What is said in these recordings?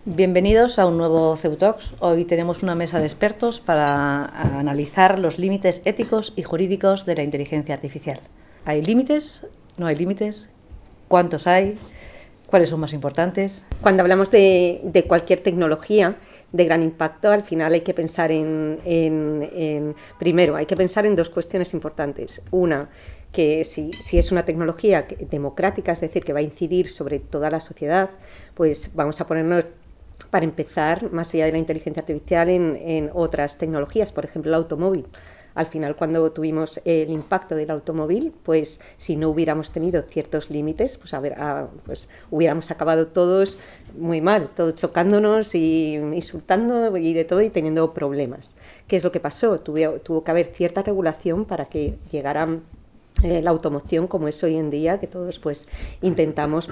Bienvenidos a un nuevo CEUTalks. Hoy tenemos una mesa de expertos para analizar los límites éticos y jurídicos de la inteligencia artificial. ¿Hay límites? ¿No hay límites? ¿Cuántos hay? ¿Cuáles son más importantes? Cuando hablamos de cualquier tecnología de gran impacto, al final hay que pensar primero, hay que pensar en dos cuestiones importantes. Una, que si es una tecnología democrática, es decir, que va a incidir sobre toda la sociedad, pues vamos a ponernos, para empezar, más allá de la inteligencia artificial, en otras tecnologías, por ejemplo, el automóvil. Al final, cuando tuvimos el impacto del automóvil, pues si no hubiéramos tenido ciertos límites, pues hubiéramos acabado todos muy mal, todos chocándonos y insultando y de todo y teniendo problemas. ¿Qué es lo que pasó? Tuvo que haber cierta regulación para que llegaran la automoción como es hoy en día, que todos pues intentamos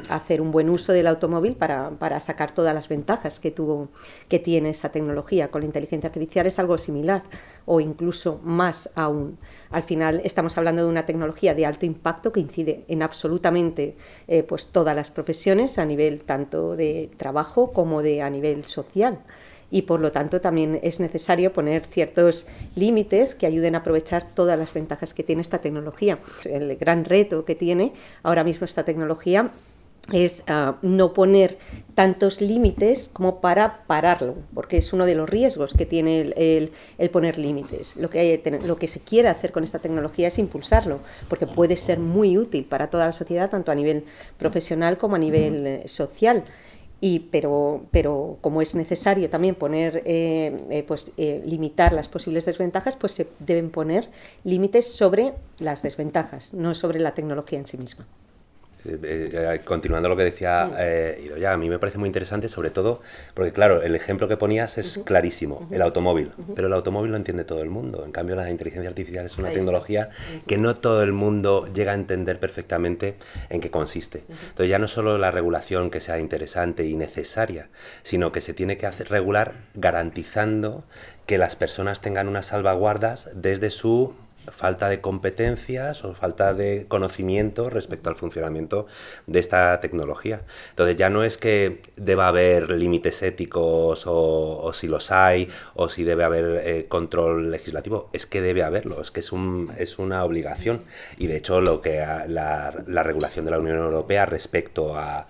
hacer un buen uso del automóvil para sacar todas las ventajas que tiene esa tecnología. Con la inteligencia artificial es algo similar o incluso más aún. Al final estamos hablando de una tecnología de alto impacto que incide en absolutamente pues todas las profesiones a nivel tanto de trabajo como a nivel social. Y por lo tanto también es necesario poner ciertos límites que ayuden a aprovechar todas las ventajas que tiene esta tecnología. El gran reto que tiene ahora mismo esta tecnología es no poner tantos límites como para pararlo, porque es uno de los riesgos que tiene el poner límites. Lo que se quiere hacer con esta tecnología es impulsarlo, porque puede ser muy útil para toda la sociedad, tanto a nivel profesional como a nivel social. Pero como es necesario también limitar las posibles desventajas, pues se deben poner límites sobre las desventajas, no sobre la tecnología en sí misma. Continuando lo que decía Idoia, a mí me parece muy interesante, sobre todo porque, claro, el ejemplo que ponías es clarísimo, el automóvil, pero el automóvil lo entiende todo el mundo. En cambio, la inteligencia artificial es una tecnología que no todo el mundo llega a entender perfectamente en qué consiste. Entonces, ya no solo la regulación que sea interesante y necesaria, sino que se tiene que regular garantizando que las personas tengan unas salvaguardas desde su falta de competencias o falta de conocimiento respecto al funcionamiento de esta tecnología. Entonces ya no es que deba haber límites éticos o si los hay o si debe haber control legislativo, es que debe haberlo, es que es una obligación. Y de hecho la regulación de la Unión Europea respecto a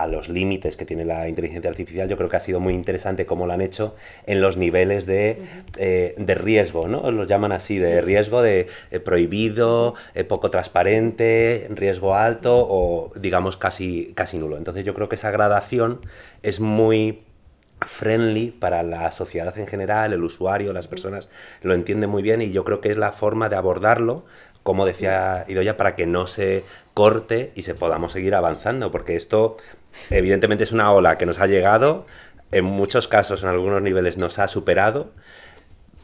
los límites que tiene la inteligencia artificial, yo creo que ha sido muy interesante cómo lo han hecho en los niveles de riesgo, ¿no? Los llaman así, de riesgo, de prohibido, poco transparente, riesgo alto o digamos casi nulo. Entonces yo creo que esa gradación es muy friendly para la sociedad en general, el usuario, las personas lo entienden muy bien y yo creo que es la forma de abordarlo, como decía Idoia, para que no se corte y se podamos seguir avanzando, porque esto evidentemente es una ola que nos ha llegado, en muchos casos, en algunos niveles nos ha superado,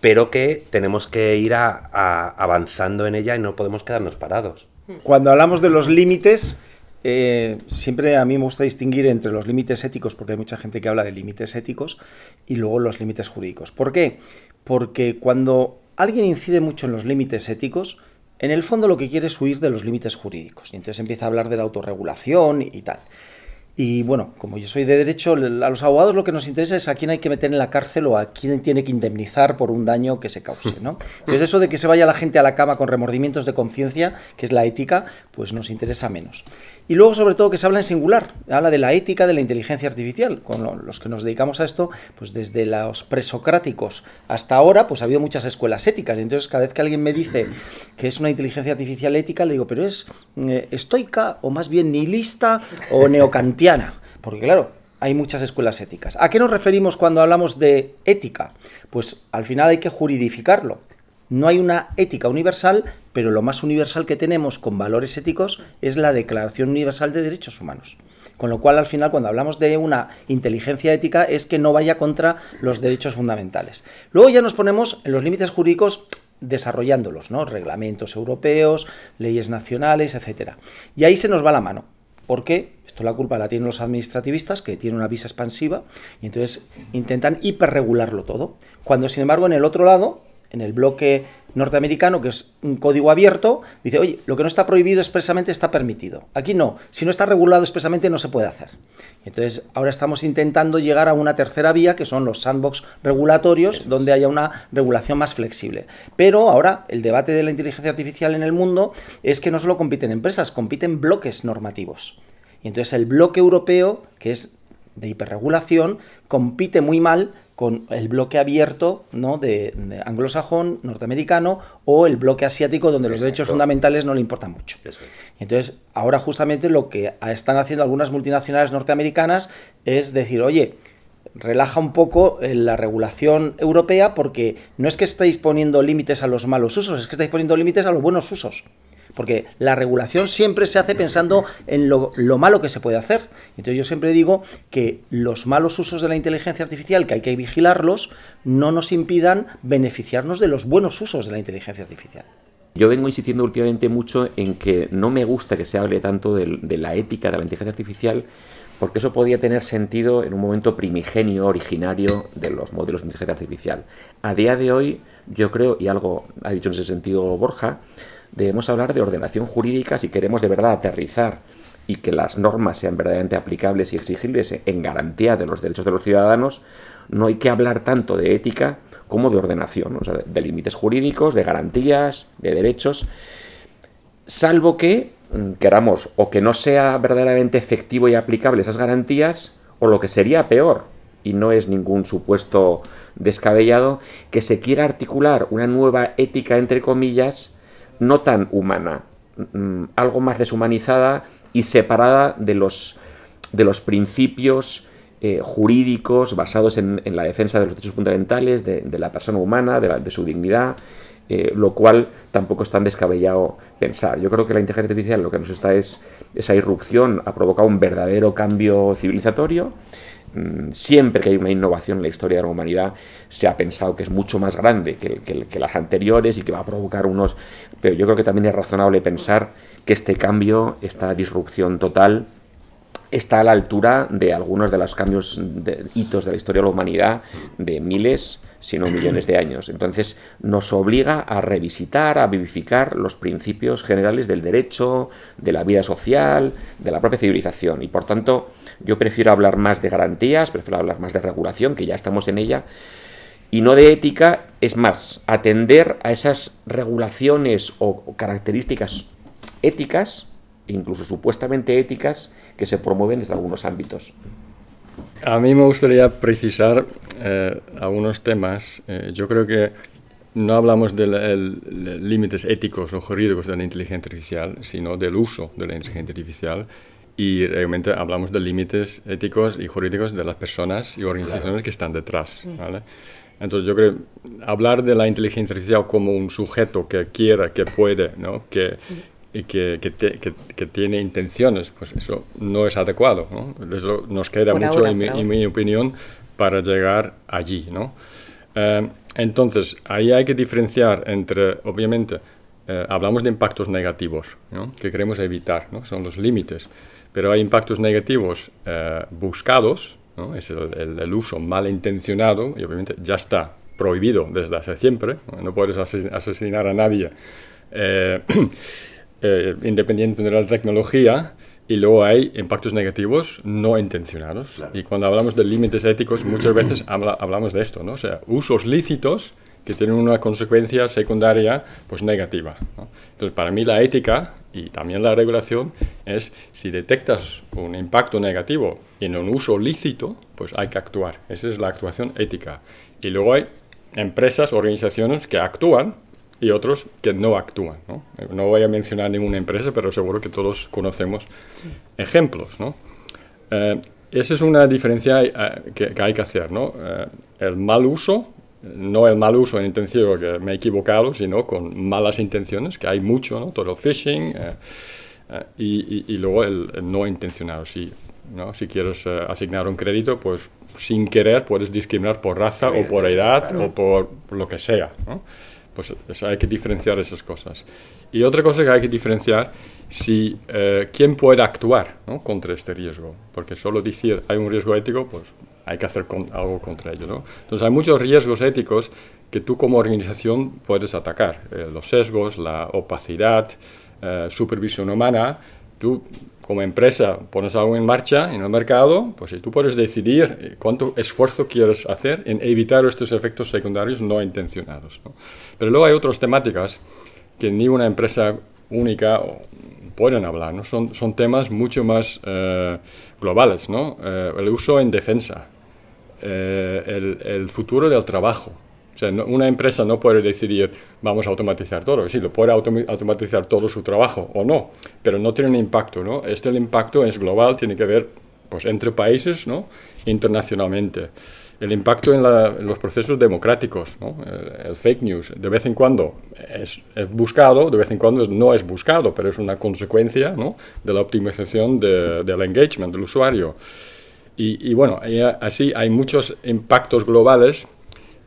pero que tenemos que ir avanzando en ella y no podemos quedarnos parados. Cuando hablamos de los límites, siempre a mí me gusta distinguir entre los límites éticos, porque hay mucha gente que habla de límites éticos, y luego los límites jurídicos. ¿Por qué? Porque cuando alguien incide mucho en los límites éticos, en el fondo lo que quiere es huir de los límites jurídicos, y entonces empieza a hablar de la autorregulación y tal. Y bueno, como yo soy de derecho, a los abogados lo que nos interesa es a quién hay que meter en la cárcel o a quién tiene que indemnizar por un daño que se cause, ¿no? Entonces eso de que se vaya la gente a la cama con remordimientos de conciencia, que es la ética, pues nos interesa menos. Y luego, sobre todo, que se habla en singular, habla de la ética de la inteligencia artificial. Con los que nos dedicamos a esto, pues desde los presocráticos hasta ahora, pues ha habido muchas escuelas éticas. Y entonces, cada vez que alguien me dice que es una inteligencia artificial ética, le digo, ¿pero es estoica o más bien nihilista o neokantiana? Porque claro, hay muchas escuelas éticas. ¿A qué nos referimos cuando hablamos de ética? Pues al final hay que juridificarlo. No hay una ética universal, pero lo más universal que tenemos con valores éticos es la Declaración Universal de Derechos Humanos. Con lo cual, al final, cuando hablamos de una inteligencia ética, es que no vaya contra los derechos fundamentales. Luego ya nos ponemos en los límites jurídicos desarrollándolos, ¿no? Reglamentos europeos, leyes nacionales, etcétera. Y ahí se nos va la mano. ¿Por qué? Esto la culpa la tienen los administrativistas, que tienen una vista expansiva, y entonces intentan hiperregularlo todo. Cuando, sin embargo, en el otro lado en el bloque norteamericano, que es un código abierto, dice, oye, lo que no está prohibido expresamente está permitido. Aquí no, si no está regulado expresamente no se puede hacer. Entonces, ahora estamos intentando llegar a una tercera vía, que son los sandbox regulatorios, donde haya una regulación más flexible. Pero ahora, el debate de la inteligencia artificial en el mundo es que no solo compiten empresas, compiten bloques normativos. Y entonces el bloque europeo, que es de hiperregulación, compite muy mal con el bloque abierto, ¿no?, de anglosajón, norteamericano, o el bloque asiático, donde los derechos fundamentales no le importan mucho. Entonces, ahora justamente lo que están haciendo algunas multinacionales norteamericanas es decir, oye, relaja un poco la regulación europea, porque no es que estáis poniendo límites a los malos usos, es que estáis poniendo límites a los buenos usos. Porque la regulación siempre se hace pensando en lo malo que se puede hacer. Entonces yo siempre digo que los malos usos de la inteligencia artificial, que hay que vigilarlos, no nos impidan beneficiarnos de los buenos usos de la inteligencia artificial. Yo vengo insistiendo últimamente mucho en que no me gusta que se hable tanto de la ética de la inteligencia artificial, porque eso podía tener sentido en un momento primigenio, originario de los modelos de inteligencia artificial. A día de hoy, yo creo, y algo ha dicho en ese sentido Borja, debemos hablar de ordenación jurídica si queremos de verdad aterrizar y que las normas sean verdaderamente aplicables y exigibles en garantía de los derechos de los ciudadanos. No hay que hablar tanto de ética como de ordenación, o sea, de límites jurídicos, de garantías, de derechos, salvo que queramos o que no sea verdaderamente efectivo y aplicable esas garantías, o lo que sería peor, y no es ningún supuesto descabellado, que se quiera articular una nueva ética, entre comillas, no tan humana, algo más deshumanizada y separada de los principios jurídicos basados en la defensa de los derechos fundamentales, de la persona humana, de su dignidad, lo cual tampoco es tan descabellado pensar. Yo creo que la inteligencia artificial lo que nos está es, esa irrupción ha provocado un verdadero cambio civilizatorio. Siempre que hay una innovación en la historia de la humanidad se ha pensado que es mucho más grande que las anteriores y que va a provocar unos... Pero yo creo que también es razonable pensar que este cambio, esta disrupción total, está a la altura de algunos de los cambios, hitos de la historia de la humanidad de miles, si no millones de años. Entonces nos obliga a revisitar, a vivificar los principios generales del derecho, de la vida social, de la propia civilización. Y por tanto yo prefiero hablar más de garantías, prefiero hablar más de regulación, que ya estamos en ella, y no de ética. Es más, atender a esas regulaciones o características éticas, incluso supuestamente éticas, que se promueven desde algunos ámbitos. A mí me gustaría precisar algunos temas. Yo creo que no hablamos de límites éticos o jurídicos de la inteligencia artificial, sino del uso de la inteligencia artificial, y realmente hablamos de límites éticos y jurídicos de las personas y organizaciones que están detrás, ¿vale? Entonces yo creo que hablar de la inteligencia artificial como un sujeto que quiera, que puede, ¿no?, que tiene intenciones, pues eso no es adecuado, ¿no? Eso nos queda por mucho, ahora, en mi opinión, para llegar allí, ¿no? Entonces, ahí hay que diferenciar entre, obviamente, hablamos de impactos negativos, ¿no?, que queremos evitar, ¿no?, son los límites, pero hay impactos negativos buscados, ¿no?, es el uso malintencionado, y obviamente ya está prohibido desde hace siempre, no puedes asesinar a nadie independiente de la tecnología, y luego hay impactos negativos no intencionados. Claro. Y cuando hablamos de límites éticos, muchas veces hablamos de esto, ¿no? O sea, usos lícitos que tienen una consecuencia secundaria pues negativa, ¿no? Entonces, para mí la ética y también la regulación es, si detectas un impacto negativo en un uso lícito, pues hay que actuar. Esa es la actuación ética. Y luego hay empresas, organizaciones que actúan y otros que no actúan, ¿no? No voy a mencionar ninguna empresa, pero seguro que todos conocemos ejemplos, ¿no? Esa es una diferencia que hay que hacer, ¿no? El mal uso, no el mal uso en intensivo que me he equivocado, sino con malas intenciones, que hay mucho, ¿no? Todo el phishing, y luego el no intencionado. ¿No? Si quieres asignar un crédito, pues sin querer puedes discriminar por raza o por edad o por lo que sea, ¿no? Pues eso, hay que diferenciar esas cosas. Y otra cosa que hay que diferenciar, quién puede actuar, ¿no?, contra este riesgo. Porque solo decir hay un riesgo ético, pues hay que hacer algo contra ello, ¿no? Entonces hay muchos riesgos éticos que tú como organización puedes atacar. Los sesgos, la opacidad, supervisión humana. Tú como empresa pones algo en marcha en el mercado, pues tú puedes decidir cuánto esfuerzo quieres hacer en evitar estos efectos secundarios no intencionados, ¿no? Pero luego hay otras temáticas que ni una empresa única pueden hablar, ¿no? Son temas mucho más globales, ¿no? El uso en defensa, el futuro del trabajo. O sea, una empresa no puede decidir vamos a automatizar todo. Sí, lo puede automatizar todo su trabajo o no, pero no tiene un impacto, ¿no? El impacto es global, tiene que ver pues, entre países, ¿no? Internacionalmente. El impacto en los procesos democráticos, ¿no? El fake news, de vez en cuando es buscado, de vez en cuando no es buscado, pero es una consecuencia, ¿no? De la optimización del engagement del usuario. Y bueno, así hay muchos impactos globales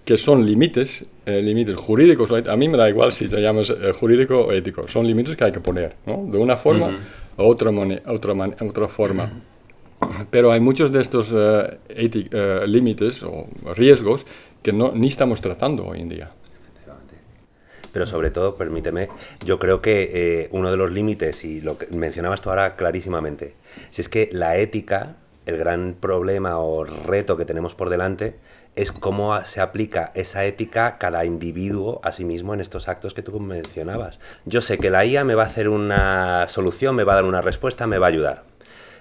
que son límites jurídicos. A mí me da igual si te llamas jurídico o ético, son límites que hay que poner, ¿no? De una forma o otra forma. Pero hay muchos de estos límites o riesgos que ni estamos tratando hoy en día. Pero sobre todo, permíteme, yo creo que uno de los límites, y lo que mencionabas tú ahora clarísimamente, si es que la ética, el gran problema o reto que tenemos por delante, es cómo se aplica esa ética cada individuo a sí mismo en estos actos que tú mencionabas. Yo sé que la IA me va a hacer una solución, me va a dar una respuesta, me va a ayudar.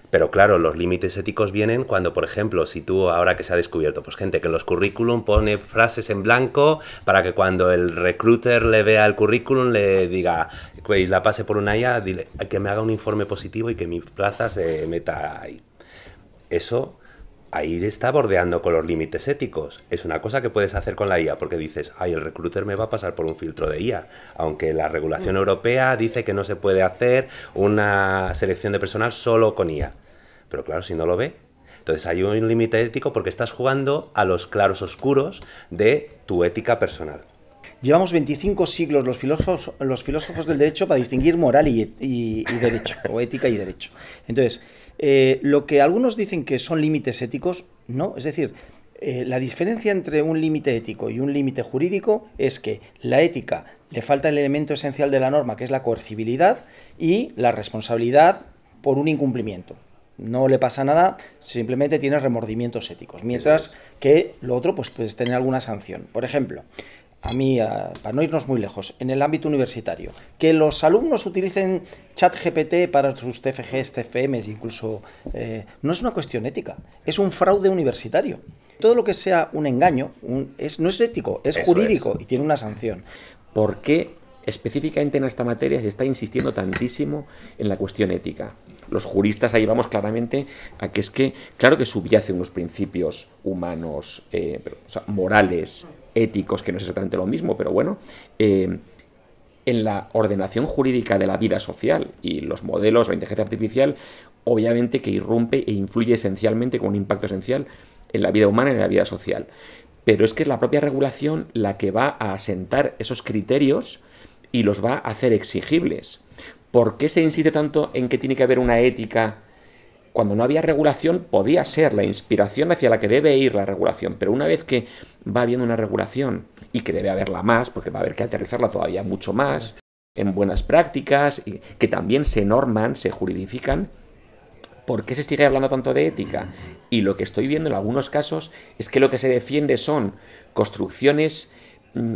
Pero claro, los límites éticos vienen cuando, por ejemplo, si tú, ahora que se ha descubierto, pues gente que en los currículum pone frases en blanco para que cuando el recruiter le vea el currículum le diga, y la pase por una IA, dile que me haga un informe positivo y que mi plaza se meta ahí. Eso, ahí está bordeando con los límites éticos. Es una cosa que puedes hacer con la IA, porque dices, ay, el recruiter me va a pasar por un filtro de IA, aunque la regulación europea dice que no se puede hacer una selección de personal solo con IA. Pero claro, si no lo ve, entonces hay un límite ético porque estás jugando a los claros oscuros de tu ética personal. Llevamos 25 siglos los filósofos del derecho para distinguir moral y derecho, o ética y derecho. Entonces, lo que algunos dicen que son límites éticos, no. Es decir, la diferencia entre un límite ético y un límite jurídico es que la ética le falta el elemento esencial de la norma, que es la coercibilidad, y la responsabilidad por un incumplimiento. No le pasa nada, simplemente tiene remordimientos éticos. Mientras que lo otro, pues puedes tener alguna sanción. Por ejemplo, a mí, para no irnos muy lejos, en el ámbito universitario, que los alumnos utilicen ChatGPT para sus TFGs, TFMs, incluso, no es una cuestión ética, es un fraude universitario. Todo lo que sea un engaño no es ético, es jurídico y tiene una sanción. ¿Por qué específicamente en esta materia se está insistiendo tantísimo en la cuestión ética? Los juristas ahí vamos claramente a que es que, claro que subyace unos principios humanos, morales, éticos, que no es exactamente lo mismo, pero bueno, en la ordenación jurídica de la vida social y los modelos, la inteligencia artificial, obviamente que irrumpe e influye esencialmente con un impacto esencial en la vida humana y en la vida social. Pero es que es la propia regulación la que va a asentar esos criterios y los va a hacer exigibles. ¿Por qué se insiste tanto en que tiene que haber una ética? Cuando no había regulación podía ser la inspiración hacia la que debe ir la regulación, pero una vez que va habiendo una regulación, y que debe haberla más, porque va a haber que aterrizarla todavía mucho más, en buenas prácticas, y que también se norman, se juridifican, ¿por qué se sigue hablando tanto de ética? Y lo que estoy viendo en algunos casos es que lo que se defiende son construcciones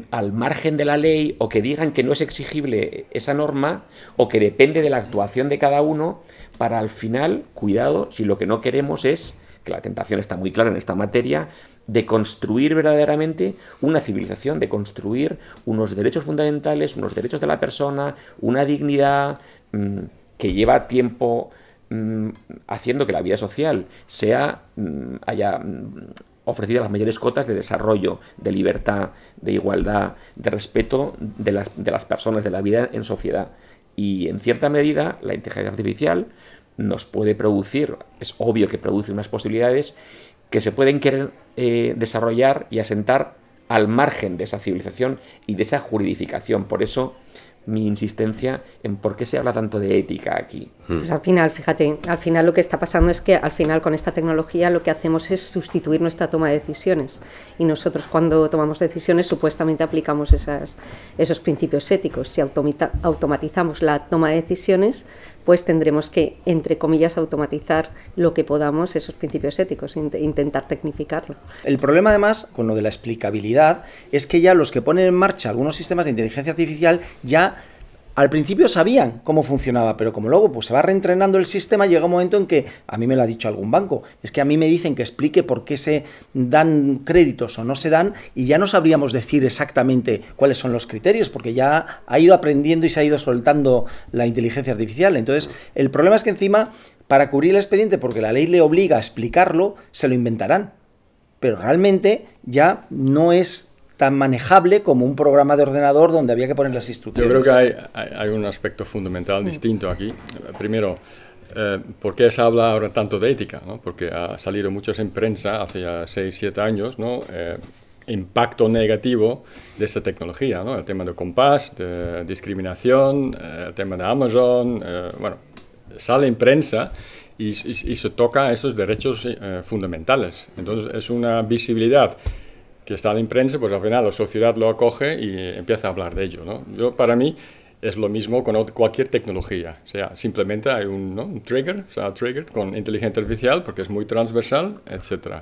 al margen de la ley, o que digan que no es exigible esa norma, o que depende de la actuación de cada uno, para al final, cuidado, si lo que no queremos es, que la tentación está muy clara en esta materia, de construir verdaderamente una civilización, de construir unos derechos fundamentales, unos derechos de la persona, una dignidad que lleva tiempo haciendo que la vida social haya ofrecido las mayores cotas de desarrollo, de libertad, de igualdad, de respeto de las personas, de la vida en sociedad. Y en cierta medida la inteligencia artificial nos puede producir, es obvio que produce unas posibilidades que se pueden querer desarrollar y asentar al margen de esa civilización y de esa juridificación. Por eso mi insistencia en por qué se habla tanto de ética aquí. Pues al final, fíjate, al final lo que está pasando es que al final con esta tecnología lo que hacemos es sustituir nuestra toma de decisiones, y nosotros cuando tomamos decisiones supuestamente aplicamos esos principios éticos. Si automatizamos la toma de decisiones, pues tendremos que, entre comillas, automatizar lo que podamos esos principios éticos, intentar tecnificarlo. El problema, además, con lo de la explicabilidad, es que ya los que ponen en marcha algunos sistemas de inteligencia artificial ya al principio sabían cómo funcionaba, pero como luego pues se va reentrenando el sistema, llega un momento en que, a mí me lo ha dicho algún banco, es que a mí me dicen que explique por qué se dan créditos o no se dan, y ya no sabríamos decir exactamente cuáles son los criterios, porque ya ha ido aprendiendo y se ha ido soltando la inteligencia artificial. Entonces, el problema es que encima, para cubrir el expediente, porque la ley le obliga a explicarlo, se lo inventarán. Pero realmente ya no es tan manejable como un programa de ordenador donde había que poner las instrucciones. Yo creo que hay un aspecto fundamental distinto aquí. Primero, ¿por qué se habla ahora tanto de ética? ¿No? Porque ha salido muchas en prensa hace ya 6-7 años, ¿no? Impacto negativo de esta tecnología, ¿no? El tema de Compass, de discriminación, el tema de Amazon, bueno, sale en prensa y se toca esos derechos fundamentales. Entonces es una visibilidad que está en prensa, pues al final la sociedad lo acoge y empieza a hablar de ello, ¿no? Para mí es lo mismo con cualquier tecnología, o sea, simplemente hay un trigger, o sea, trigger con inteligencia artificial porque es muy transversal, etc.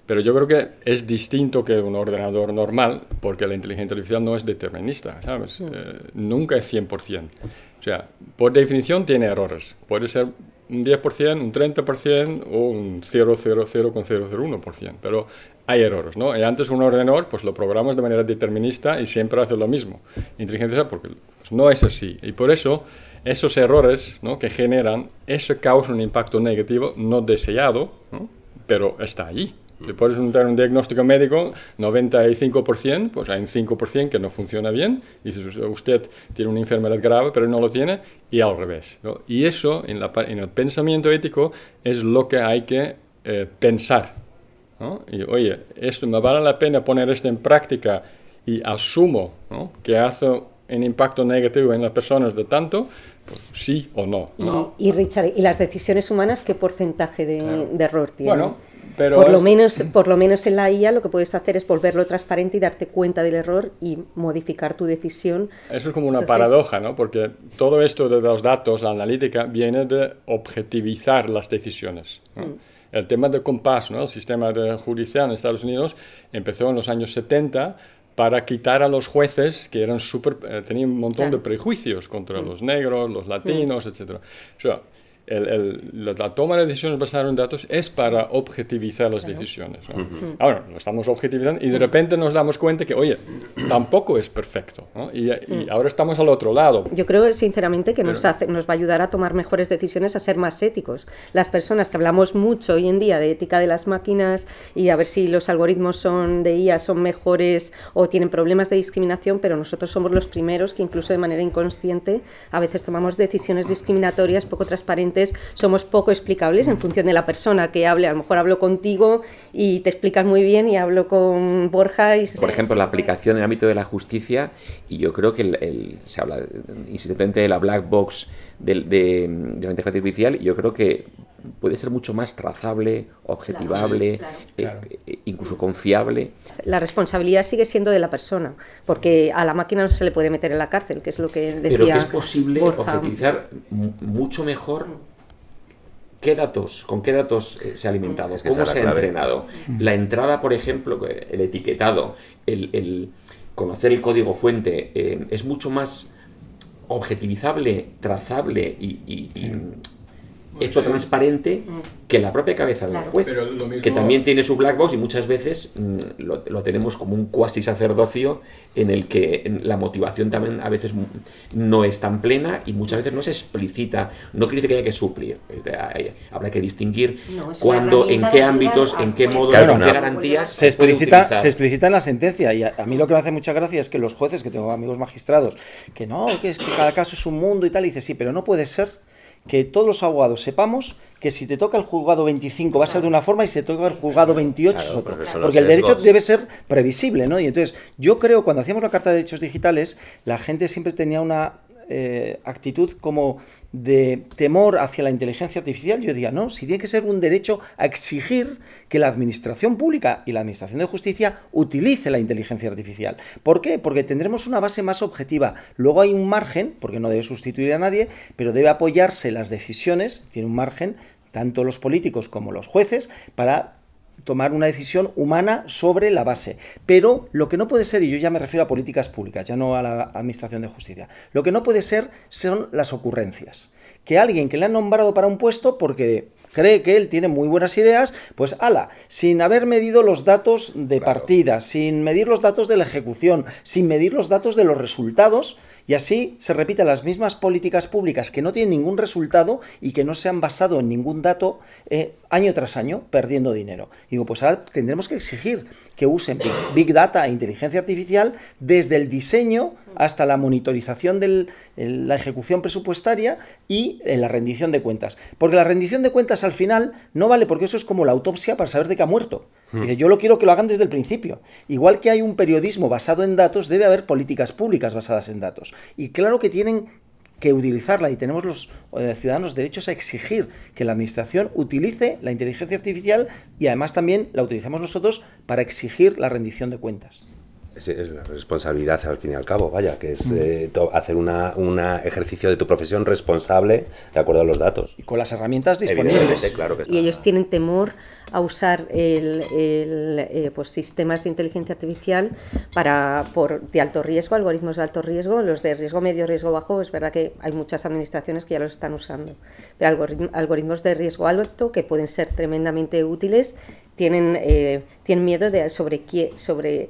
Pero yo creo que es distinto que un ordenador normal, porque la inteligencia artificial no es determinista, ¿sabes? Nunca es 100%. O sea, por definición tiene errores. Puede ser un 10%, un 30% o un 0,001%, pero hay errores, ¿no? Y antes un ordenador, pues lo programas de manera determinista y siempre hace lo mismo. Inteligencia, porque pues, no es así. Y por eso, esos errores, ¿no?, que generan, eso causa un impacto negativo no deseado, ¿no?, pero está allí. Si puedes dar un diagnóstico médico, 95%, pues hay un 5% que no funciona bien, y dices, usted tiene una enfermedad grave, pero no lo tiene, y al revés, ¿no? Y eso, en el pensamiento ético, es lo que hay que pensar, ¿no? Y, oye, esto me vale la pena poner esto en práctica y asumo, ¿no?, que hace un impacto negativo en las personas de tanto, pues sí o no, ¿no? Y Richard, ¿y las decisiones humanas qué porcentaje de error tienen? Bueno, pero por lo menos en la IA lo que puedes hacer es volverlo transparente y darte cuenta del error y modificar tu decisión. Eso es como una paradoja, ¿no? Porque todo esto de los datos, la analítica, viene de objetivizar las decisiones, ¿no? El tema de Compass, ¿no?, el sistema judicial en Estados Unidos, empezó en los años 70 para quitar a los jueces que eran tenían un montón de prejuicios contra los negros, los latinos, etc. O sea, la toma de decisiones basada en datos es para objetivizar las decisiones, ¿no? Ahora, lo estamos objetivizando y de repente nos damos cuenta que, oye, tampoco es perfecto, ¿no? Y ahora estamos al otro lado. Yo creo, sinceramente, que nos va a ayudar a tomar mejores decisiones, a ser más éticos. Las personas que hablamos mucho hoy en día de ética de las máquinas y a ver si los algoritmos de IA son mejores o tienen problemas de discriminación, pero nosotros somos los primeros que incluso de manera inconsciente a veces tomamos decisiones discriminatorias, poco transparentes, somos poco explicables en función de la persona que hable. A lo mejor hablo contigo y te explicas muy bien y hablo con Borja y... Por ejemplo, la aplicación en el ámbito de la justicia, y yo creo que se habla insistentemente de la black box de la inteligencia artificial, y yo creo que puede ser mucho más trazable, objetivable, incluso confiable. La responsabilidad sigue siendo de la persona, porque a la máquina no se le puede meter en la cárcel, que es lo que decía. Pero que es posible Borja. objetivizar mucho mejor. ¿Con qué datos se ha alimentado? ¿Cómo se ha entrenado? La entrada, por ejemplo, el etiquetado, el conocer el código fuente, es mucho más objetivizable, trazable y hecho transparente que la propia cabeza del juez, que también tiene su black box, y muchas veces lo tenemos como un cuasi sacerdocio en el que la motivación también a veces no es tan plena y muchas veces no se explicita. No quiere decir que haya que suplir, habrá que distinguir cuándo, en qué ámbitos, en qué modos, en qué garantías se explicita en la sentencia. Y a mí lo que me hace mucha gracia es que los jueces, que tengo amigos magistrados, que es que cada caso es un mundo y tal, y dice, sí, pero no puede ser que todos los abogados sepamos que si te toca el juzgado 25 va a ser de una forma y si te toca el juzgado 28 es otro. Porque el derecho debe ser previsible, ¿no? Y entonces, yo creo, cuando hacíamos la Carta de Derechos Digitales, la gente siempre tenía una actitud como de temor hacia la inteligencia artificial. Yo decía, no, si tiene que ser un derecho a exigir que la administración pública y la administración de justicia utilice la inteligencia artificial. ¿Por qué? Porque tendremos una base más objetiva. Luego hay un margen, porque no debe sustituir a nadie, pero debe apoyarse las decisiones, tiene un margen, tanto los políticos como los jueces, para tomar una decisión humana sobre la base. Pero lo que no puede ser, y yo ya me refiero a políticas públicas, ya no a la administración de justicia, lo que no puede ser son las ocurrencias. Que alguien que le han nombrado para un puesto porque cree que él tiene muy buenas ideas, pues ala, sin haber medido los datos de partida, sin medir los datos de la ejecución, sin medir los datos de los resultados, y así se repiten las mismas políticas públicas que no tienen ningún resultado y que no se han basado en ningún dato año tras año, perdiendo dinero. Y digo, pues ahora tendremos que exigir que usen Big Data e inteligencia artificial desde el diseño hasta la monitorización de la ejecución presupuestaria y en la rendición de cuentas. Porque la rendición de cuentas al final no vale, porque eso es como la autopsia para saber de qué ha muerto. Dice, yo lo quiero que lo hagan desde el principio. Igual que hay un periodismo basado en datos, debe haber políticas públicas basadas en datos. Y claro que tienen que utilizarla, y tenemos los ciudadanos derechos a exigir que la administración utilice la inteligencia artificial y además también la utilicemos nosotros para exigir la rendición de cuentas. Es la responsabilidad al fin y al cabo, vaya, que es hacer un ejercicio de tu profesión responsable de acuerdo a los datos. Y con las herramientas disponibles. Claro que y ellos tienen temor a usar pues sistemas de inteligencia artificial de alto riesgo, algoritmos de alto riesgo. Los de riesgo medio, riesgo bajo, es verdad que hay muchas administraciones que ya los están usando, pero algoritmos de riesgo alto, que pueden ser tremendamente útiles, tienen miedo sobre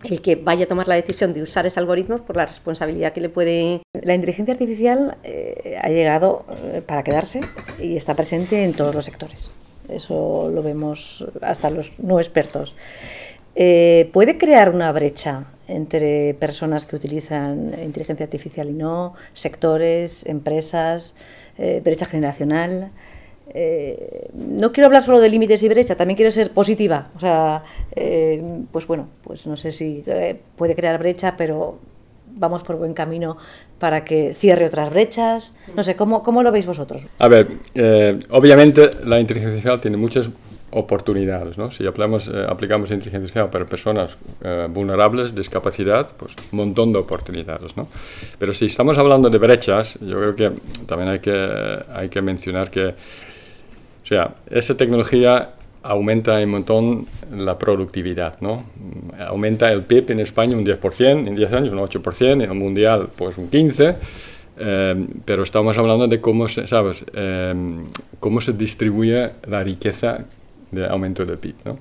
el que vaya a tomar la decisión de usar ese algoritmo por la responsabilidad que le puede... La inteligencia artificial ha llegado para quedarse y está presente en todos los sectores. Eso lo vemos hasta los no expertos. ¿Puede crear una brecha entre personas que utilizan inteligencia artificial y no, sectores, empresas, brecha generacional? No quiero hablar solo de límites y brecha, también quiero ser positiva. O sea, pues bueno, pues no sé si puede crear brecha, pero vamos por buen camino para que cierre otras brechas. No sé, ¿cómo lo veis vosotros? A ver, obviamente la inteligencia artificial tiene muchas oportunidades, ¿no? Si aplicamos inteligencia artificial para personas vulnerables, discapacidad, pues un montón de oportunidades, ¿no? Pero si estamos hablando de brechas, yo creo que también hay que mencionar que, o sea, esa tecnología aumenta un montón la productividad, ¿no? Aumenta el PIB en España un 10%, en 10 años un 8%, en el mundial pues un 15%, pero estamos hablando de cómo se distribuye la riqueza de aumento del PIB, ¿no?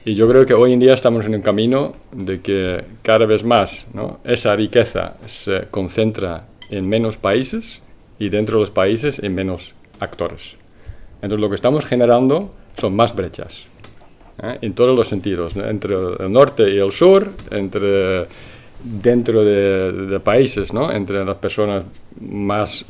Y yo creo que hoy en día estamos en un camino de que cada vez más, ¿no?, esa riqueza se concentra en menos países y dentro de los países en menos actores. Entonces lo que estamos generando son más brechas, en todos los sentidos, ¿no?, entre el norte y el sur, dentro de países, ¿no?, entre las personas más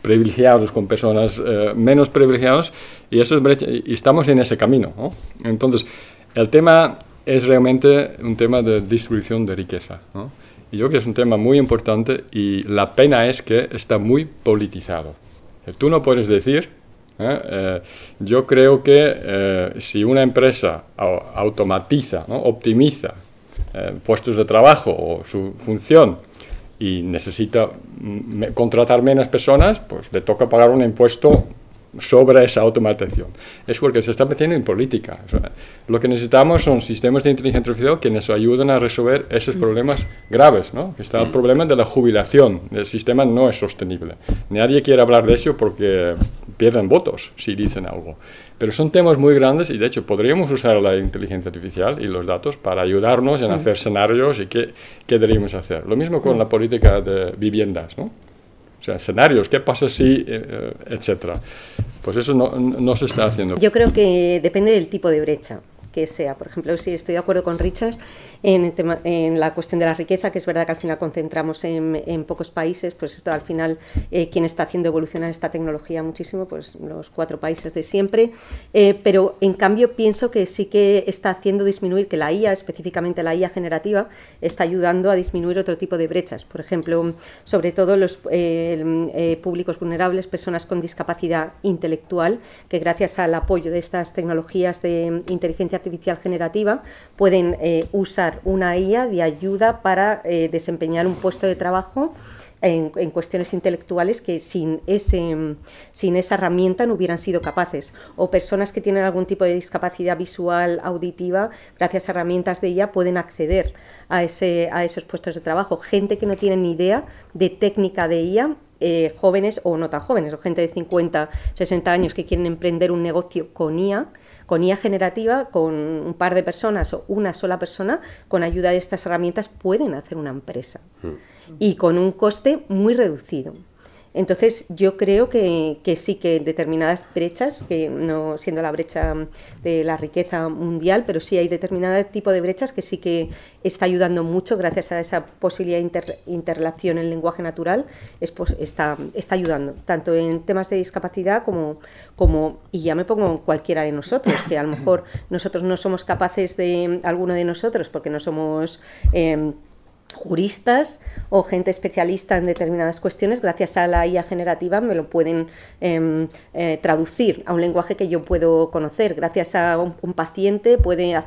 privilegiadas con personas menos privilegiadas, y eso es brecha, y estamos en ese camino, ¿no? Entonces el tema es realmente un tema de distribución de riqueza, ¿no? Y yo creo que es un tema muy importante y la pena es que está muy politizado. Tú no puedes decir, yo creo que si una empresa automatiza, ¿no?, optimiza puestos de trabajo o su función y necesita contratar menos personas, pues le toca pagar un impuesto sobre esa automatización. Es porque se está metiendo en política. O sea, lo que necesitamos son sistemas de inteligencia artificial que nos ayuden a resolver esos problemas graves, ¿no? Que está el problema de la jubilación. El sistema no es sostenible. Nadie quiere hablar de eso porque pierden votos si dicen algo. Pero son temas muy grandes y, de hecho, podríamos usar la inteligencia artificial y los datos para ayudarnos en hacer escenarios y qué deberíamos hacer. Lo mismo con la política de viviendas, ¿no? O sea, escenarios, ¿qué pasa si, etcétera? Pues eso no se está haciendo. Yo creo que depende del tipo de brecha que sea. Por ejemplo, sí, estoy de acuerdo con Richard en la cuestión de la riqueza, que es verdad que al final concentramos en pocos países, pues esto al final, quien está haciendo evolucionar esta tecnología muchísimo, pues los 4 países de siempre, pero en cambio pienso que sí que está haciendo disminuir, que la IA, específicamente la IA generativa, está ayudando a disminuir otro tipo de brechas. Por ejemplo, sobre todo los públicos vulnerables, personas con discapacidad intelectual, que gracias al apoyo de estas tecnologías de inteligencia artificial generativa pueden usar una IA de ayuda para desempeñar un puesto de trabajo en cuestiones intelectuales que sin esa herramienta no hubieran sido capaces, o personas que tienen algún tipo de discapacidad visual, auditiva, gracias a herramientas de IA pueden acceder a esos puestos de trabajo. Gente que no tiene ni idea de técnica de IA, jóvenes o no tan jóvenes, o gente de 50, 60 años que quieren emprender un negocio con IA generativa, con un par de personas o una sola persona, con ayuda de estas herramientas pueden hacer una empresa y con un coste muy reducido. Entonces yo creo que sí, que determinadas brechas, que no siendo la brecha de la riqueza mundial, pero sí hay determinado tipo de brechas que sí que está ayudando mucho gracias a esa posibilidad de interrelación en lenguaje natural, está ayudando, tanto en temas de discapacidad como, y ya me pongo en cualquiera de nosotros, que a lo mejor nosotros no somos capaces de, alguno de nosotros, porque no somos juristas o gente especialista en determinadas cuestiones, gracias a la IA generativa me lo pueden traducir a un lenguaje que yo puedo conocer. Gracias a un paciente puede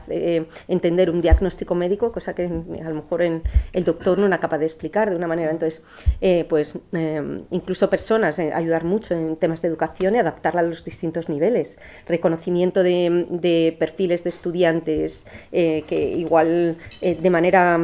entender un diagnóstico médico, cosa que a lo mejor el doctor no era capaz de explicar de una manera. Entonces, incluso personas, ayudar mucho en temas de educación y adaptarla a los distintos niveles. Reconocimiento de perfiles de estudiantes que igual de manera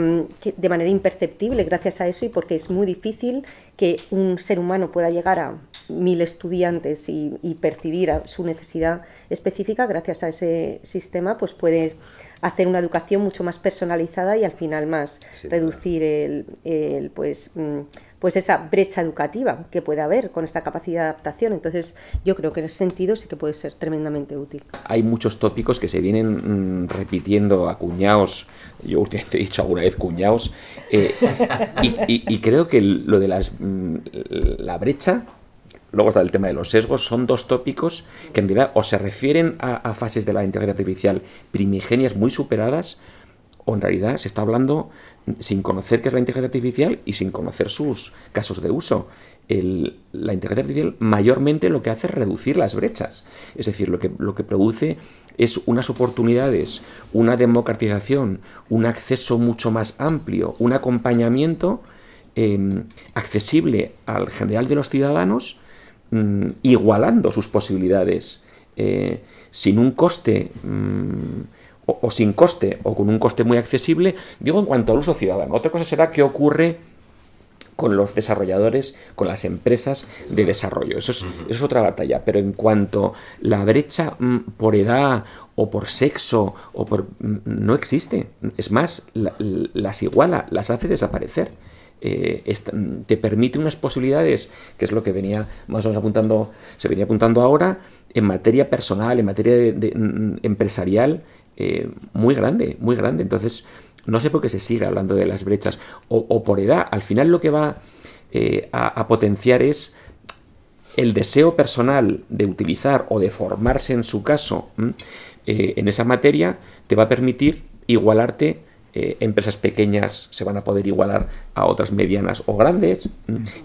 imperceptible gracias a eso, y porque es muy difícil que un ser humano pueda llegar a 1000 estudiantes y percibir su necesidad específica. Gracias a ese sistema pues puedes hacer una educación mucho más personalizada y al final más reducir pues esa brecha educativa que puede haber con esta capacidad de adaptación. Entonces yo creo que en ese sentido sí que puede ser tremendamente útil. Hay muchos tópicos que se vienen repitiendo, acuñados, yo últimamente he dicho alguna vez cuñados, y creo que lo de la brecha, luego está el tema de los sesgos, son 2 tópicos que en realidad o se refieren a fases de la inteligencia artificial primigenias muy superadas, o en realidad se está hablando sin conocer qué es la inteligencia artificial y sin conocer sus casos de uso. La inteligencia artificial mayormente lo que hace es reducir las brechas, es decir, lo que produce es unas oportunidades, una democratización, un acceso mucho más amplio, un acompañamiento accesible al general de los ciudadanos, igualando sus posibilidades, sin un coste o sin coste, o con un coste muy accesible, digo en cuanto al uso ciudadano. Otra cosa será qué ocurre con los desarrolladores, con las empresas de desarrollo. Eso es otra batalla. Pero en cuanto la brecha por edad o por sexo no existe. Es más, las iguala, las hace desaparecer. Te permite unas posibilidades, que es lo que venía más o menos se venía apuntando ahora, en materia personal, en materia empresarial, muy grande, muy grande. Entonces, no sé por qué se sigue hablando de las brechas o por edad. Al final lo que va a potenciar es el deseo personal de utilizar o de formarse en su caso en esa materia. Te va a permitir igualarte. Empresas pequeñas se van a poder igualar a otras medianas o grandes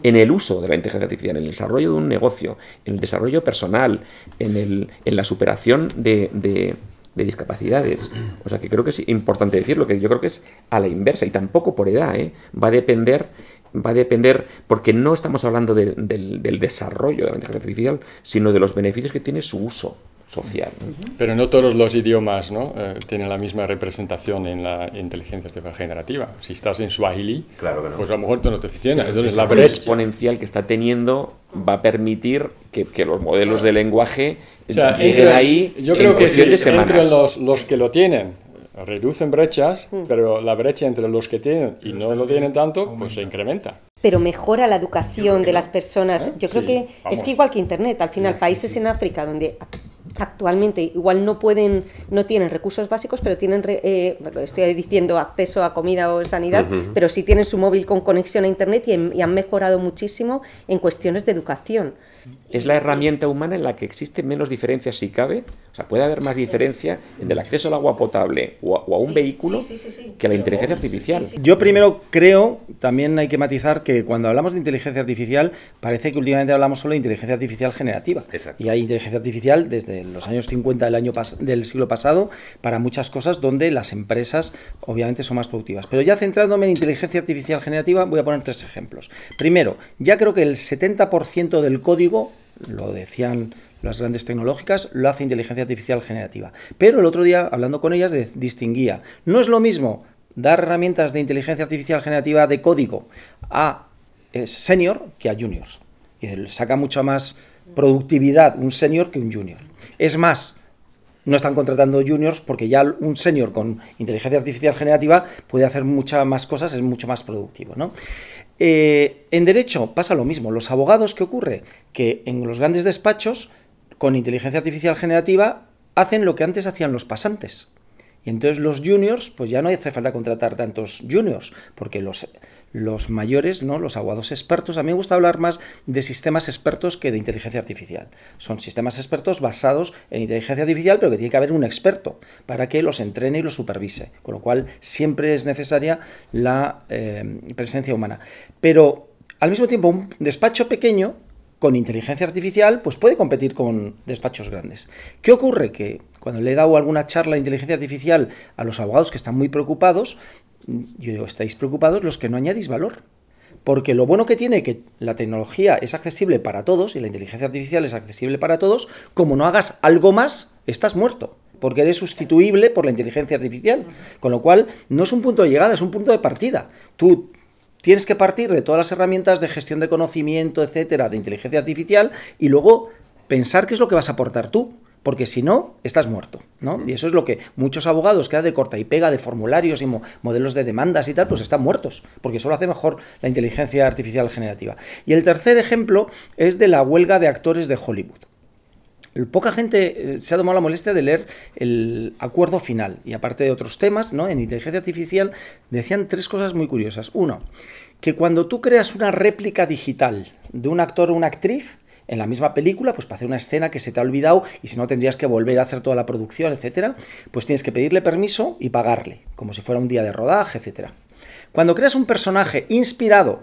en el uso de la inteligencia artificial, en el desarrollo de un negocio, en el desarrollo personal, en la superación de discapacidades. O sea que creo que es importante decirlo, que yo creo que es a la inversa y tampoco por edad, va a depender, porque no estamos hablando del desarrollo de la inteligencia artificial, sino de los beneficios que tiene su uso social. Pero no todos los idiomas, ¿no? Tienen la misma representación en la inteligencia artificial generativa. Si estás en Swahili, claro que no. Pues a lo mejor no te funciona. Entonces la brecha exponencial que está teniendo va a permitir que los modelos de lenguaje lleguen ahí. Yo creo que sí, entre los que lo tienen reducen brechas, pero la brecha entre los que tienen y no lo tienen tanto, pues se incrementa. Pero mejora la educación de las personas. Yo creo que es que igual que Internet, al final, países en África donde actualmente igual no tienen recursos básicos, pero tienen, estoy diciendo acceso a comida o sanidad, pero sí tienen su móvil con conexión a internet y han mejorado muchísimo en cuestiones de educación. Es la herramienta humana en la que existe menos diferencias, si cabe. O sea, puede haber más diferencia en el acceso al agua potable o a un vehículo que la inteligencia artificial. Yo primero creo, también hay que matizar que cuando hablamos de inteligencia artificial, parece que últimamente hablamos solo de inteligencia artificial generativa. Exacto. Y hay inteligencia artificial desde los años 50 del siglo pasado para muchas cosas donde las empresas obviamente son más productivas. Pero ya centrándome en inteligencia artificial generativa, voy a poner 3 ejemplos. Primero, ya creo que el 70% del código, lo decían las grandes tecnológicas, lo hace inteligencia artificial generativa. Pero el otro día, hablando con ellas, distinguía. No es lo mismo dar herramientas de inteligencia artificial generativa de código a senior que a juniors. Y saca mucha más productividad un senior que un junior. Es más, no están contratando juniors porque ya un senior con inteligencia artificial generativa puede hacer muchas más cosas, es mucho más productivo, ¿no? En derecho pasa lo mismo. Los abogados, ¿qué ocurre? Que en los grandes despachos, con inteligencia artificial generativa, hacen lo que antes hacían los pasantes. Y entonces los juniors, pues ya no hace falta contratar tantos juniors, porque los mayores, ¿no? Los abogados expertos, a mí me gusta hablar más de sistemas expertos que de inteligencia artificial. Son sistemas expertos basados en inteligencia artificial, pero que tiene que haber un experto para que los entrene y los supervise, con lo cual siempre es necesaria la presencia humana. Pero al mismo tiempo, un despacho pequeño con inteligencia artificial pues puede competir con despachos grandes. ¿Qué ocurre? Que cuando le he dado alguna charla de inteligencia artificial a los abogados que están muy preocupados, yo digo, estáis preocupados los que no añadís valor. Porque lo bueno que tiene que la tecnología es accesible para todos y la inteligencia artificial es accesible para todos, como no hagas algo más, estás muerto. Porque eres sustituible por la inteligencia artificial. Con lo cual, no es un punto de llegada, es un punto de partida. Tú tienes que partir de todas las herramientas de gestión de conocimiento, etcétera, de inteligencia artificial, y luego pensar qué es lo que vas a aportar tú, porque si no, estás muerto, ¿no? Y eso es lo que muchos abogados que de corta y pega de formularios y modelos de demandas y tal, pues están muertos, porque solo hace mejor la inteligencia artificial generativa. Y el tercer ejemplo es de la huelga de actores de Hollywood. Poca gente se ha tomado la molestia de leer el acuerdo final, y aparte de otros temas, ¿no? En inteligencia artificial decían 3 cosas muy curiosas. Uno, que cuando tú creas una réplica digital de un actor o una actriz en la misma película, pues para hacer una escena que se te ha olvidado y si no tendrías que volver a hacer toda la producción, etcétera, pues tienes que pedirle permiso y pagarle, como si fuera un día de rodaje, etcétera. Cuando creas un personaje inspirado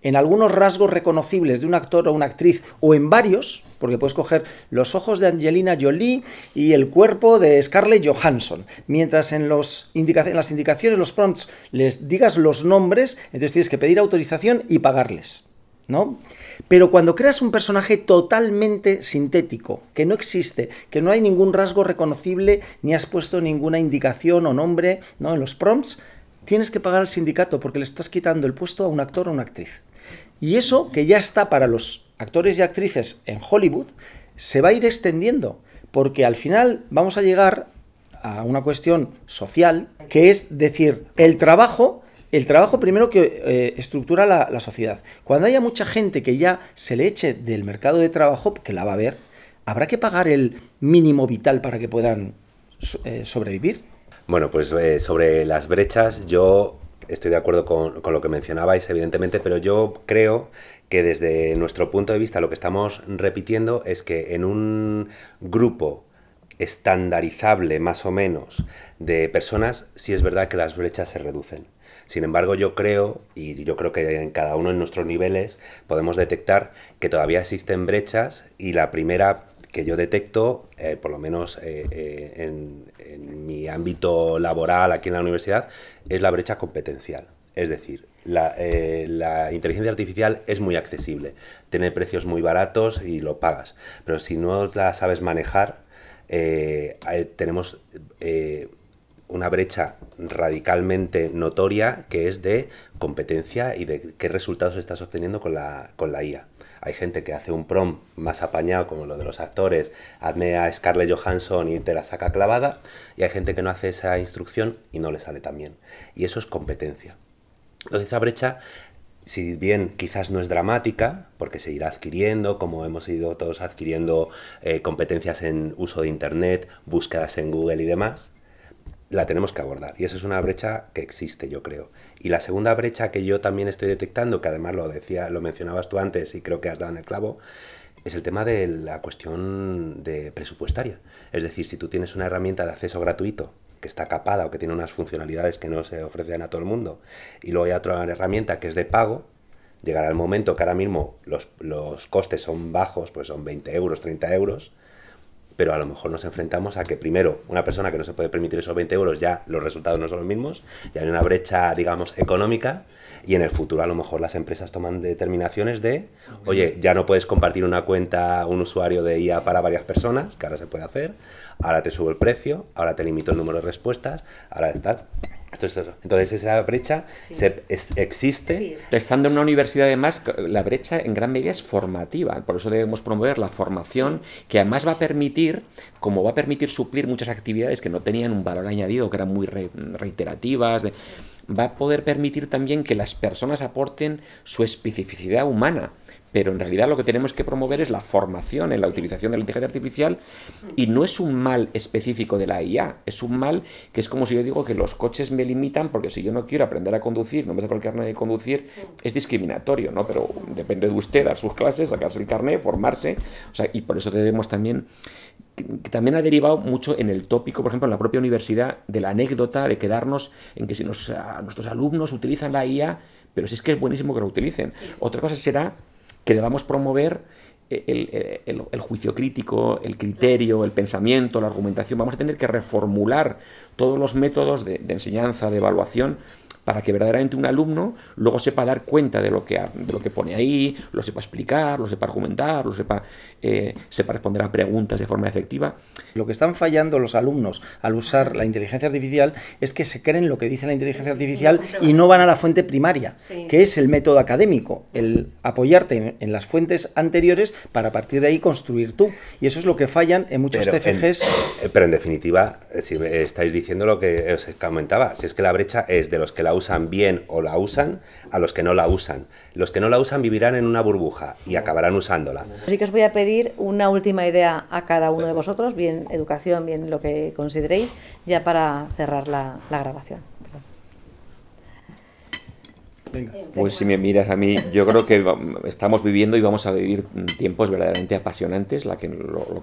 en algunos rasgos reconocibles de un actor o una actriz, o en varios, porque puedes coger los ojos de Angelina Jolie y el cuerpo de Scarlett Johansson, mientras en las indicaciones, los prompts, les digas los nombres, entonces tienes que pedir autorización y pagarles, ¿no? Pero cuando creas un personaje totalmente sintético, que no existe, que no hay ningún rasgo reconocible, ni has puesto ninguna indicación o nombre, ¿no? En los prompts, tienes que pagar al sindicato porque le estás quitando el puesto a un actor o una actriz. Y eso, que ya está para los actores y actrices en Hollywood, se va a ir extendiendo, porque al final vamos a llegar a una cuestión social, que es decir, el trabajo primero que estructura la sociedad. Cuando haya mucha gente que ya se le eche del mercado de trabajo, que la va a haber, habrá que pagar el mínimo vital para que puedan sobrevivir. Bueno, pues sobre las brechas yo estoy de acuerdo con lo que mencionabais, evidentemente, pero yo creo que desde nuestro punto de vista lo que estamos repitiendo es que en un grupo estandarizable más o menos de personas, sí es verdad que las brechas se reducen. Sin embargo, yo creo que en cada uno de nuestros niveles podemos detectar que todavía existen brechas, y la primera que yo detecto, por lo menos en mi ámbito laboral aquí en la universidad, es la brecha competencial. Es decir, la inteligencia artificial es muy accesible, tiene precios muy baratos y lo pagas, pero si no la sabes manejar, tenemos una brecha radicalmente notoria que es de competencia y de qué resultados estás obteniendo con la IA. Hay gente que hace un prompt más apañado, como lo de los actores, hazme a Scarlett Johansson y te la saca clavada, y hay gente que no hace esa instrucción y no le sale tan bien. Y eso es competencia. Entonces esa brecha si bien quizás no es dramática, porque se irá adquiriendo, como hemos ido todos adquiriendo competencias en uso de Internet, búsquedas en Google y demás, la tenemos que abordar. Y eso es una brecha que existe, yo creo. Y la segunda brecha que yo también estoy detectando, que además lo mencionabas tú antes y creo que has dado en el clavo, es el tema de la cuestión de presupuestaria. Es decir, si tú tienes una herramienta de acceso gratuito que está capada o que tiene unas funcionalidades que no se ofrecen a todo el mundo, y luego hay otra herramienta que es de pago, llegará el momento que ahora mismo los costes son bajos, pues son 20 euros, 30 euros, pero a lo mejor nos enfrentamos a que primero una persona que no se puede permitir esos 20 euros, ya los resultados no son los mismos, ya hay una brecha, digamos, económica, y en el futuro a lo mejor las empresas toman determinaciones de, oye, ya no puedes compartir una cuenta, un usuario de IA para varias personas, que ahora se puede hacer, ahora te subo el precio, ahora te limito el número de respuestas, ahora tal. Entonces esa brecha existe. Sí, Estando en una universidad, además, la brecha en gran medida es formativa. Por eso debemos promover la formación, que además va a permitir, como va a permitir suplir muchas actividades que no tenían un valor añadido, que eran muy reiterativas, va a poder permitir también que las personas aporten su especificidad humana. Pero en realidad lo que tenemos que promover es la formación en la utilización de la inteligencia artificial, y no es un mal específico de la IA, es un mal que es como si yo digo que los coches me limitan porque si yo no quiero aprender a conducir, no me saco el carnet de conducir, es discriminatorio, ¿no? Pero depende de usted dar sus clases, sacarse el carnet, formarse, o sea, y por eso debemos también, que también ha derivado mucho en el tópico, por ejemplo, en la propia universidad, de la anécdota de quedarnos en que si nuestros alumnos utilizan la IA, pero si es que es buenísimo que lo utilicen. Otra cosa será que debamos promover el juicio crítico, el criterio, el pensamiento, la argumentación. Vamos a tener que reformular todos los métodos de enseñanza, de evaluación, para que verdaderamente un alumno luego sepa dar cuenta de lo que pone ahí, lo sepa explicar, lo sepa argumentar, sepa responder a preguntas de forma efectiva. Lo que están fallando los alumnos al usar la inteligencia artificial es que se creen lo que dice la inteligencia artificial y no van a la fuente primaria, que es el método académico, el apoyarte en las fuentes anteriores para a partir de ahí construir tú. Y eso es lo que fallan en muchos TFGs. Pero en definitiva, si estáis diciendo lo que os comentaba, si es que la brecha es de los que la usan bien o la usan a los que no la usan. Los que no la usan vivirán en una burbuja y acabarán usándola. Así que os voy a pedir una última idea a cada uno de vosotros, bien educación, bien lo que consideréis, ya para cerrar la grabación. Pues si me miras a mí, yo creo que estamos viviendo y vamos a vivir tiempos verdaderamente apasionantes, lo que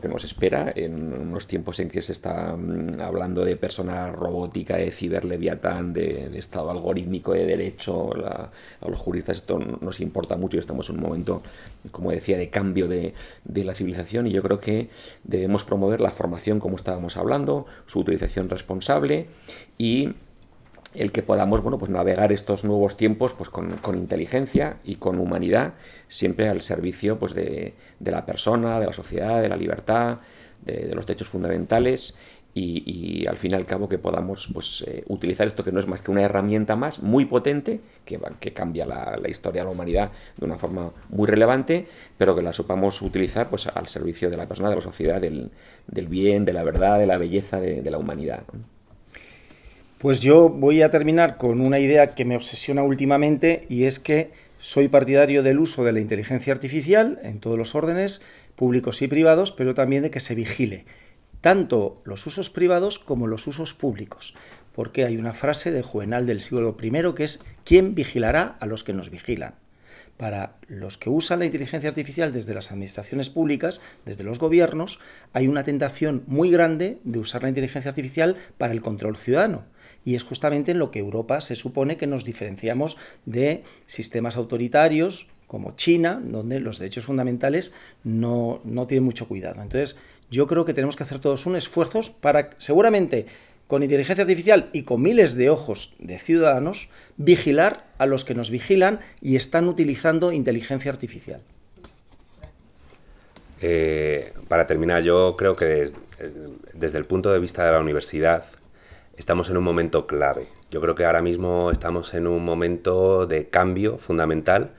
nos espera en unos tiempos en que se está hablando de persona robótica, de ciberleviatán, de estado algorítmico, de derecho. A los juristas esto nos importa mucho y estamos en un momento, como decía, de cambio de la civilización, y yo creo que debemos promover la formación, como estábamos hablando, su utilización responsable y el que podamos, bueno, pues navegar estos nuevos tiempos pues con inteligencia y con humanidad, siempre al servicio pues de la persona, de la sociedad, de la libertad, de los derechos fundamentales, y al fin y al cabo que podamos pues utilizar esto, que no es más que una herramienta más muy potente que cambia la historia de la humanidad de una forma muy relevante, pero que la sepamos utilizar pues al servicio de la persona, de la sociedad, del bien, de la verdad, de la belleza de la humanidad, ¿no? Pues yo voy a terminar con una idea que me obsesiona últimamente, y es que soy partidario del uso de la inteligencia artificial en todos los órdenes, públicos y privados, pero también de que se vigile tanto los usos privados como los usos públicos. Porque hay una frase de Juvenal del siglo I que es: ¿quién vigilará a los que nos vigilan? Para los que usan la inteligencia artificial desde las administraciones públicas, desde los gobiernos, hay una tentación muy grande de usar la inteligencia artificial para el control ciudadano. Y es justamente en lo que Europa se supone que nos diferenciamos de sistemas autoritarios como China, donde los derechos fundamentales no tienen mucho cuidado. Entonces, yo creo que tenemos que hacer todos un esfuerzo para, seguramente, con inteligencia artificial y con miles de ojos de ciudadanos, vigilar a los que nos vigilan y están utilizando inteligencia artificial. Para terminar, yo creo que desde el punto de vista de la universidad estamos en un momento clave. Yo creo que ahora mismo estamos en un momento de cambio fundamental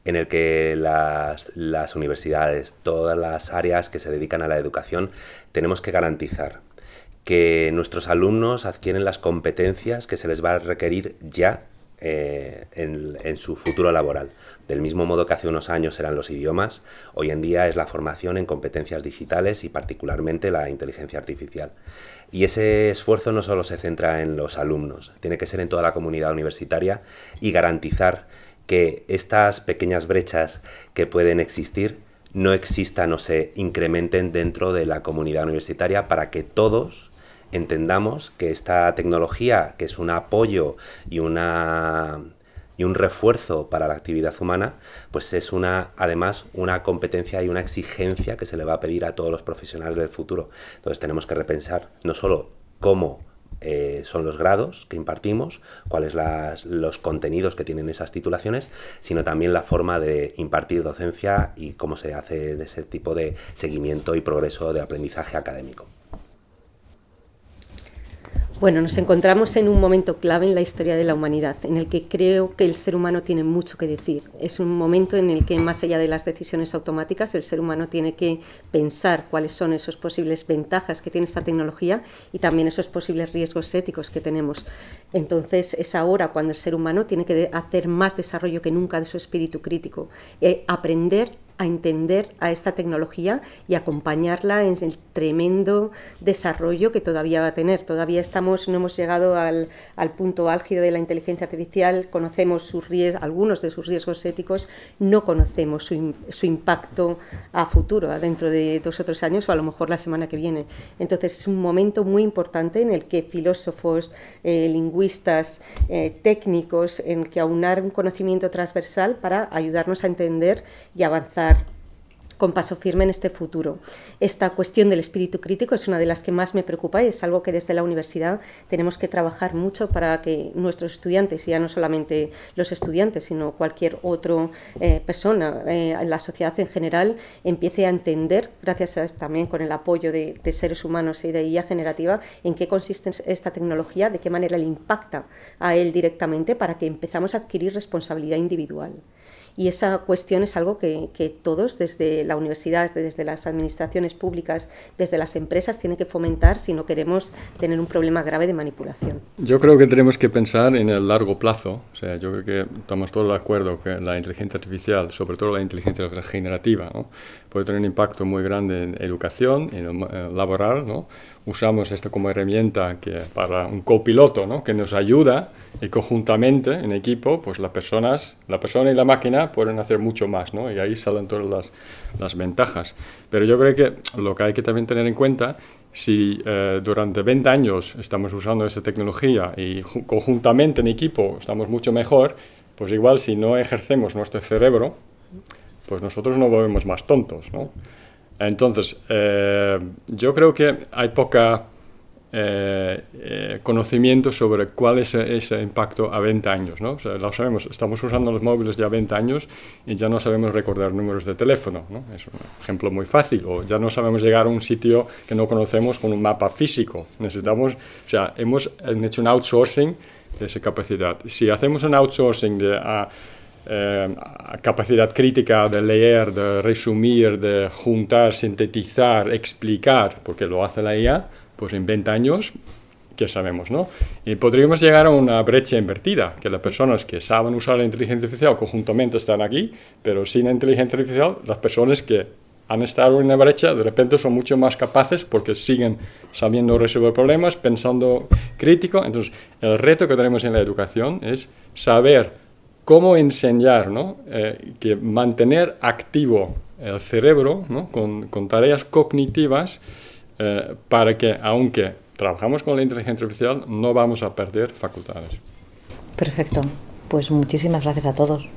en el que las universidades, todas las áreas que se dedican a la educación, tenemos que garantizar que nuestros alumnos adquieren las competencias que se les va a requerir ya en su futuro laboral. Del mismo modo que hace unos años eran los idiomas, hoy en día es la formación en competencias digitales y particularmente la inteligencia artificial. Y ese esfuerzo no solo se centra en los alumnos, tiene que ser en toda la comunidad universitaria y garantizar que estas pequeñas brechas que pueden existir no existan o se incrementen dentro de la comunidad universitaria para que todos entendamos que esta tecnología, que es un apoyo y un refuerzo para la actividad humana, pues es además una competencia y una exigencia que se le va a pedir a todos los profesionales del futuro. Entonces tenemos que repensar no solo cómo son los grados que impartimos, cuáles los contenidos que tienen esas titulaciones, sino también la forma de impartir docencia y cómo se hace ese tipo de seguimiento y progreso de aprendizaje académico. Bueno, nos encontramos en un momento clave en la historia de la humanidad, en el que creo que el ser humano tiene mucho que decir. Es un momento en el que, más allá de las decisiones automáticas, el ser humano tiene que pensar cuáles son esas posibles ventajas que tiene esta tecnología y también esos posibles riesgos éticos que tenemos. Entonces, es ahora cuando el ser humano tiene que hacer más desarrollo que nunca de su espíritu crítico, aprender a entender a esta tecnología y acompañarla en el tremendo desarrollo que todavía va a tener. Todavía no hemos llegado al punto álgido de la inteligencia artificial, conocemos algunos de sus riesgos éticos, no conocemos su impacto a futuro, dentro de 2 o 3 años o a lo mejor la semana que viene. Entonces es un momento muy importante en el que filósofos, lingüistas, técnicos, en el que aunar un conocimiento transversal para ayudarnos a entender y avanzar con paso firme en este futuro. Esta cuestión del espíritu crítico es una de las que más me preocupa y es algo que desde la universidad tenemos que trabajar mucho para que nuestros estudiantes, y ya no solamente los estudiantes, sino cualquier otra persona, la sociedad en general, empiece a entender, gracias también con el apoyo de seres humanos y de IA generativa, en qué consiste esta tecnología, de qué manera le impacta a él directamente, para que empezamos a adquirir responsabilidad individual. Y esa cuestión es algo que todos, desde la universidad, desde las administraciones públicas, desde las empresas, tienen que fomentar si no queremos tener un problema grave de manipulación. Yo creo que tenemos que pensar en el largo plazo. O sea, yo creo que estamos todos de acuerdo que la inteligencia artificial, sobre todo la inteligencia generativa, ¿no?, puede tener un impacto muy grande en educación, en el laboral, ¿no? Usamos esto como herramienta para un copiloto, ¿no?, que nos ayuda, y conjuntamente, en equipo, pues la persona y la máquina pueden hacer mucho más, ¿no? Y ahí salen todas las ventajas. Pero yo creo que lo que hay que también tener en cuenta, si durante 20 años estamos usando esa tecnología y conjuntamente en equipo estamos mucho mejor, pues igual si no ejercemos nuestro cerebro, pues nosotros nos volvemos más tontos, ¿no? Entonces, yo creo que hay poca conocimiento sobre cuál es ese impacto a 20 años, ¿no? O sea, lo sabemos, estamos usando los móviles ya 20 años y ya no sabemos recordar números de teléfono, ¿no? Es un ejemplo muy fácil. O ya no sabemos llegar a un sitio que no conocemos con un mapa físico. Necesitamos, o sea, hemos hecho un outsourcing de esa capacidad. Si hacemos un outsourcing de capacidad crítica de leer, de resumir, de juntar, sintetizar, explicar, porque lo hace la IA, pues en 20 años, ¿qué sabemos, no? Y podríamos llegar a una brecha invertida, que las personas que saben usar la inteligencia artificial conjuntamente están aquí, pero sin la inteligencia artificial, las personas que han estado en la brecha de repente son mucho más capaces porque siguen sabiendo resolver problemas, pensando crítico. Entonces, el reto que tenemos en la educación es saber cómo enseñar, ¿no?, que mantener activo el cerebro, ¿no?, con tareas cognitivas, para que, aunque trabajamos con la inteligencia artificial, no vamos a perder facultades. Perfecto. Pues muchísimas gracias a todos.